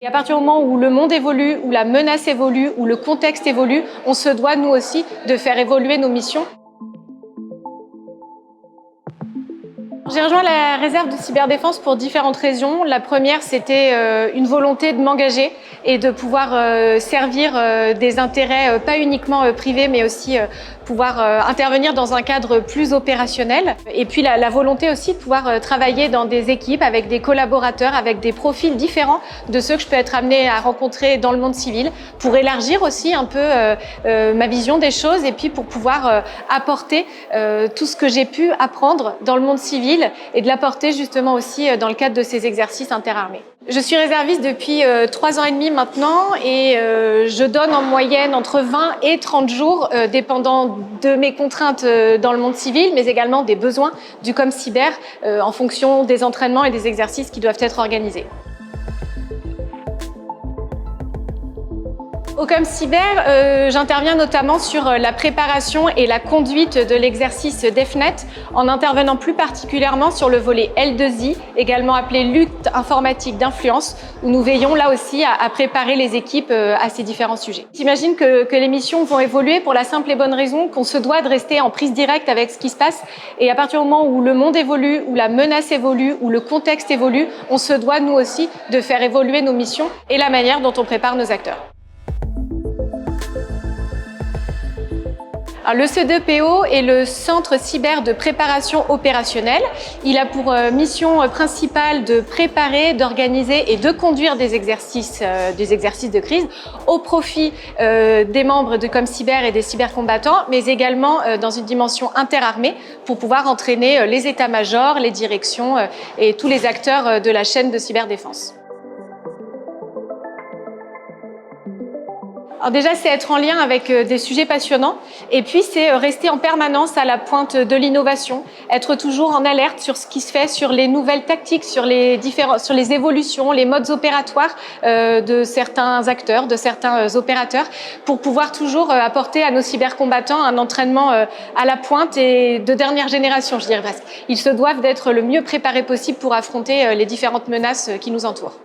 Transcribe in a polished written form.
Et à partir du moment où le monde évolue, où la menace évolue, où le contexte évolue, on se doit, nous aussi, de faire évoluer nos missions. J'ai rejoint la réserve de cyberdéfense pour différentes raisons. La première, c'était une volonté de m'engager et de pouvoir servir des intérêts pas uniquement privés, mais aussi pouvoir intervenir dans un cadre plus opérationnel. Et puis la volonté aussi de pouvoir travailler dans des équipes avec des collaborateurs, avec des profils différents de ceux que je peux être amenée à rencontrer dans le monde civil, pour élargir aussi un peu ma vision des choses et puis pour pouvoir apporter tout ce que j'ai pu apprendre dans le monde civil et de l'apporter justement aussi dans le cadre de ces exercices interarmés. Je suis réserviste depuis 3 ans et demi maintenant et je donne en moyenne entre 20 et 30 jours, dépendant de mes contraintes dans le monde civil, mais également des besoins du ComCyber en fonction des entraînements et des exercices qui doivent être organisés. Au ComCyber, j'interviens notamment sur la préparation et la conduite de l'exercice DEFNET, en intervenant plus particulièrement sur le volet L2I, également appelé lutte informatique d'influence, où nous veillons là aussi à préparer les équipes à ces différents sujets. J'imagine que les missions vont évoluer pour la simple et bonne raison qu'on se doit de rester en prise directe avec ce qui se passe. Et à partir du moment où le monde évolue, où la menace évolue, où le contexte évolue, on se doit nous aussi de faire évoluer nos missions et la manière dont on prépare nos acteurs. Alors, le CE2PO est le Centre Cyber de Préparation Opérationnelle. Il a pour mission principale de préparer, d'organiser et de conduire des exercices de crise au profit des membres de ComCyber et des cybercombattants, mais également dans une dimension interarmée pour pouvoir entraîner les états-majors, les directions et tous les acteurs de la chaîne de cyberdéfense. Alors déjà, c'est être en lien avec des sujets passionnants et puis c'est rester en permanence à la pointe de l'innovation, être toujours en alerte sur ce qui se fait, sur les nouvelles tactiques, sur les évolutions, les modes opératoires de certains acteurs, de certains opérateurs, pour pouvoir toujours apporter à nos cybercombattants un entraînement à la pointe et de dernière génération, je dirais presque. Ils se doivent d'être le mieux préparés possible pour affronter les différentes menaces qui nous entourent.